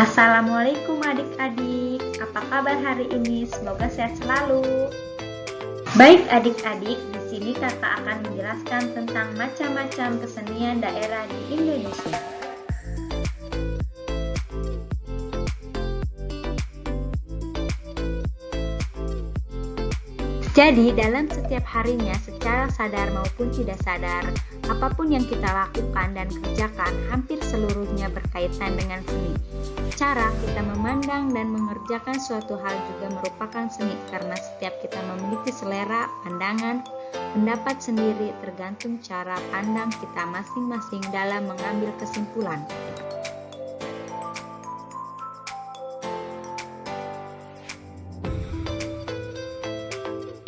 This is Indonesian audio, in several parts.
Assalamualaikum adik-adik, apa kabar hari ini? Semoga sehat selalu. Baik adik-adik, di sini kakak akan menjelaskan tentang macam-macam kesenian daerah di Indonesia. Jadi dalam setiap harinya secara sadar maupun tidak sadar, apapun yang kita lakukan dan kerjakan hampir seluruhnya berkaitan dengan seni. Cara kita memandang dan mengerjakan suatu hal juga merupakan seni karena setiap kita memiliki selera, pandangan, pendapat sendiri tergantung cara pandang kita masing-masing dalam mengambil kesimpulan.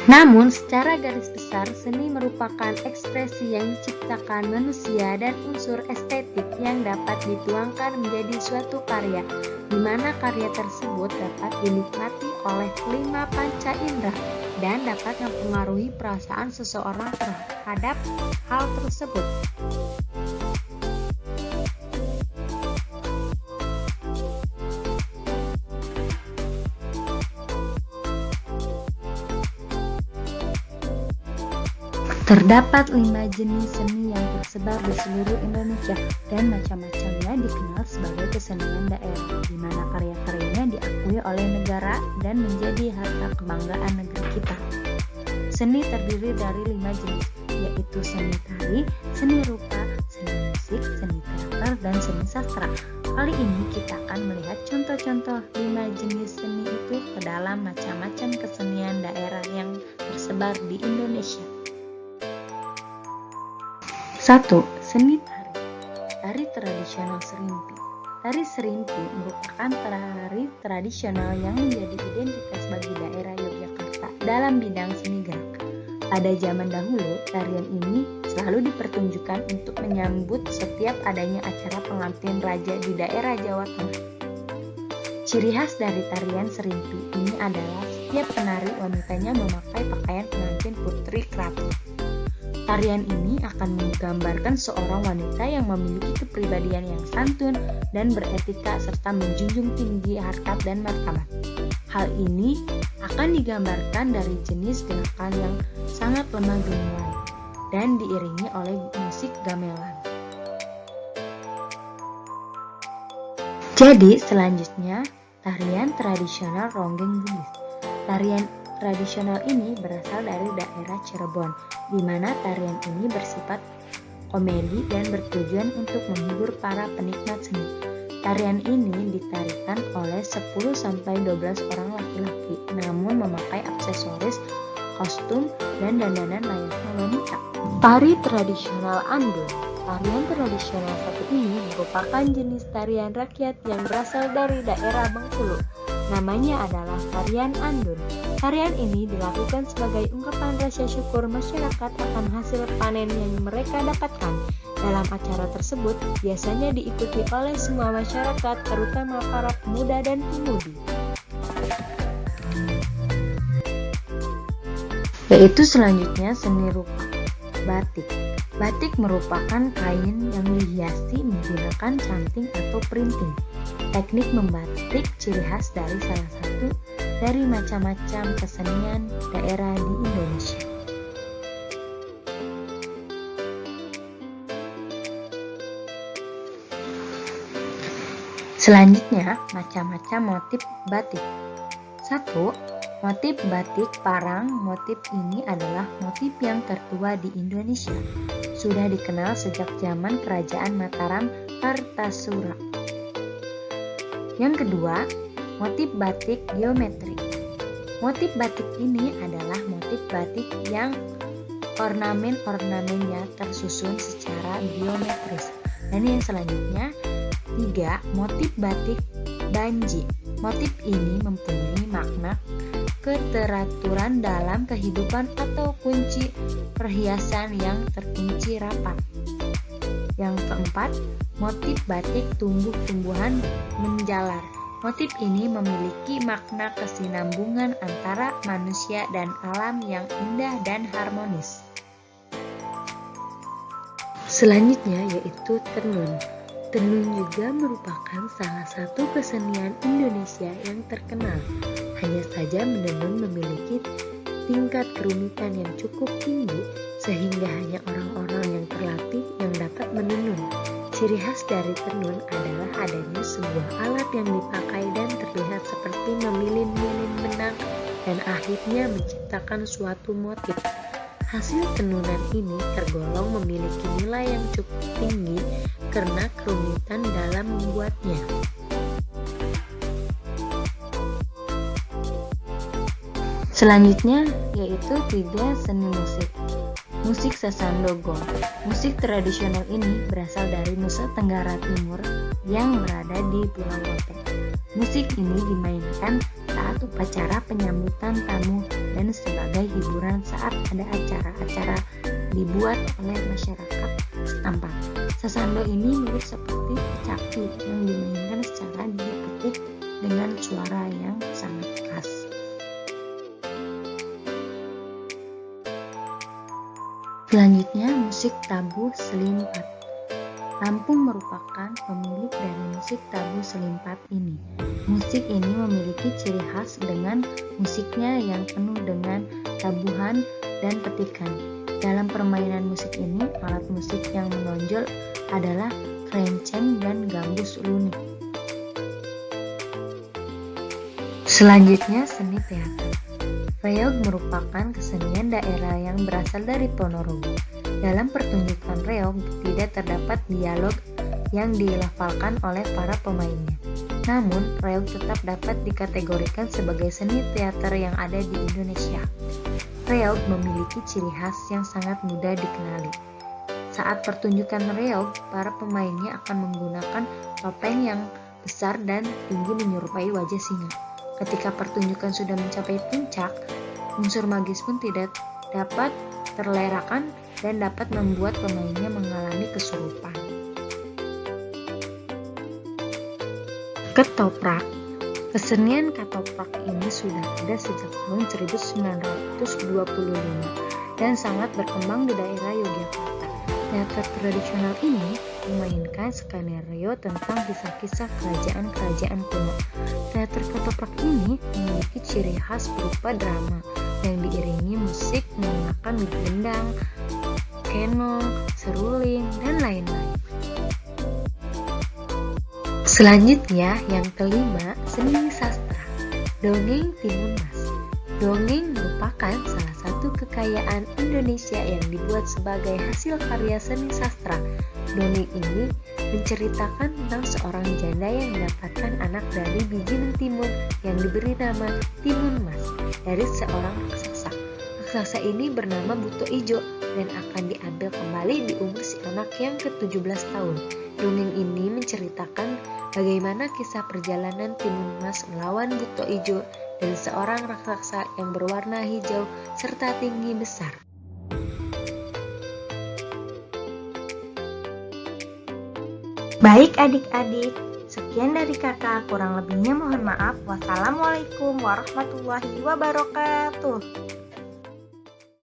Namun, secara garis besar, seni merupakan ekspresi yang diciptakan manusia dan unsur estetik yang dapat dituangkan menjadi suatu karya, di mana karya tersebut dapat dinikmati oleh 5 panca indera dan dapat mempengaruhi perasaan seseorang terhadap hal tersebut. Terdapat 5 jenis seni yang tersebar di seluruh Indonesia dan macam-macamnya dikenal sebagai kesenian daerah, di mana karya-karyanya diakui oleh negara dan menjadi harta kebanggaan negeri kita. Seni terdiri dari 5 jenis, yaitu seni tari, seni rupa, seni musik, seni teater, dan seni sastra. Kali ini kita akan melihat contoh-contoh 5 jenis seni itu ke dalam macam-macam kesenian daerah yang tersebar di Indonesia. 1. Seni tari. Tari tradisional Serimpi. Tari Serimpi merupakan tari tradisional yang menjadi identitas bagi daerah Yogyakarta dalam bidang seni gerak. Pada zaman dahulu, tarian ini selalu dipertunjukkan untuk menyambut setiap adanya acara pengantin raja di daerah Jawa Tengah. Ciri khas dari tarian Serimpi ini adalah setiap penari wanitanya memakai pakaian pengantin putri keraton. Tarian ini akan menggambarkan seorang wanita yang memiliki kepribadian yang santun dan beretika serta menjunjung tinggi harkat dan martabat. Hal ini akan digambarkan dari jenis gerakan yang sangat lemah gemilang dan diiringi oleh musik gamelan. Jadi selanjutnya, tarian tradisional Ronggeng Bulis. Tarian tradisional ini berasal dari daerah Cirebon, di mana tarian ini bersifat komedi dan bertujuan untuk menghibur para penikmat seni. Tarian ini ditarikan oleh 10-12 orang laki-laki, namun memakai aksesoris, kostum, dan dandanan layaknya wanita. Tari tradisional Andun. Tarian tradisional satu ini merupakan jenis tarian rakyat yang berasal dari daerah Bengkulu. Namanya adalah tarian Andun. Tarian ini dilakukan sebagai ungkapan rasa syukur masyarakat akan hasil panen yang mereka dapatkan. Dalam acara tersebut biasanya diikuti oleh semua masyarakat, terutama para pemuda dan pemudi. Yaitu selanjutnya seni rupa. Batik. Batik merupakan kain yang dihiasi menggunakan canting atau printing. Teknik membatik ciri khas dari salah satu dari macam-macam kesenian daerah di Indonesia. Selanjutnya, macam-macam motif batik. 1. Motif batik parang. Motif ini adalah motif yang tertua di Indonesia. Sudah dikenal sejak zaman Kerajaan Mataram Kartasura. Yang kedua, motif batik geometrik. Motif batik ini adalah motif batik yang ornamen-ornamennya tersusun secara geometris. Dan yang selanjutnya, 3. Motif batik banji. Motif ini mempunyai makna keteraturan dalam kehidupan atau kunci perhiasan yang terkunci rapat. Yang keempat, motif batik tumbuh-tumbuhan menjalar. Motif ini memiliki makna kesinambungan antara manusia dan alam yang indah dan harmonis. Selanjutnya yaitu tenun. Tenun juga merupakan salah satu kesenian Indonesia yang terkenal. Hanya saja menenun memiliki tingkat kerumitan yang cukup tinggi sehingga hanya orang-orang yang terlatih yang dapat menenun. Ciri khas dari tenun adalah adanya sebuah alat yang dipakai dan terlihat seperti memilin-milin benang dan akhirnya menciptakan suatu motif. Hasil tenunan ini tergolong memiliki nilai yang cukup tinggi karena kerumitan dalam membuatnya. Selanjutnya yaitu 3 seni musik. Musik Sasando-go. Musik tradisional ini berasal dari Nusa Tenggara Timur yang berada di Pulau Lote. Musik ini dimainkan saat upacara penyambutan tamu dan sebagai hiburan saat ada acara-acara dibuat oleh masyarakat setempat. Sasando ini mirip seperti kecapi yang dimainkan secara diapit dengan suara yang sangat khas. Selanjutnya musik tabuh selimpat. Lampung merupakan pemilik dari musik tabuh selimpat ini. Musik ini memiliki ciri khas dengan musiknya yang penuh dengan tabuhan dan petikan. Dalam permainan musik ini, alat musik yang menonjol adalah kerenceng dan gambus lunik. Selanjutnya seni teater. Reog merupakan kesenian daerah yang berasal dari Ponorogo. Dalam pertunjukan reog tidak terdapat dialog yang dilafalkan oleh para pemainnya. Namun, reog tetap dapat dikategorikan sebagai seni teater yang ada di Indonesia. Reog memiliki ciri khas yang sangat mudah dikenali. Saat pertunjukan reog, para pemainnya akan menggunakan topeng yang besar dan tinggi menyerupai wajah singa. Ketika pertunjukan sudah mencapai puncak, unsur magis pun tidak dapat terelakkan dan dapat membuat pemainnya mengalami kesurupan. Ketoprak. Kesenian ketoprak ini sudah ada sejak tahun 1925 dan sangat berkembang di daerah Yogyakarta. Teater tradisional ini memainkan skenario tentang kisah-kisah kerajaan-kerajaan kuno. Teater ketoprak ini memiliki ciri khas berupa drama yang diiringi musik menggunakan gendang, kenong, seruling, dan lain-lain. Selanjutnya, yang kelima, seni sastra. Dongeng Timun Mas. Dongeng merupakan salah satu kekayaan Indonesia yang dibuat sebagai hasil karya seni sastra. Dongeng ini menceritakan tentang seorang janda yang mendapatkan anak dari biji mentimun yang diberi nama Timun Mas dari seorang raksasa. Raksasa ini bernama Buto Ijo dan akan diambil kembali di umur si anak yang ke-17 tahun. Dongeng ini menceritakan bagaimana kisah perjalanan Timun Mas melawan Buto Ijo dan seorang raksasa yang berwarna hijau serta tinggi besar. Baik adik-adik, sekian dari kakak, kurang lebihnya mohon maaf. Wassalamualaikum warahmatullahi wabarakatuh.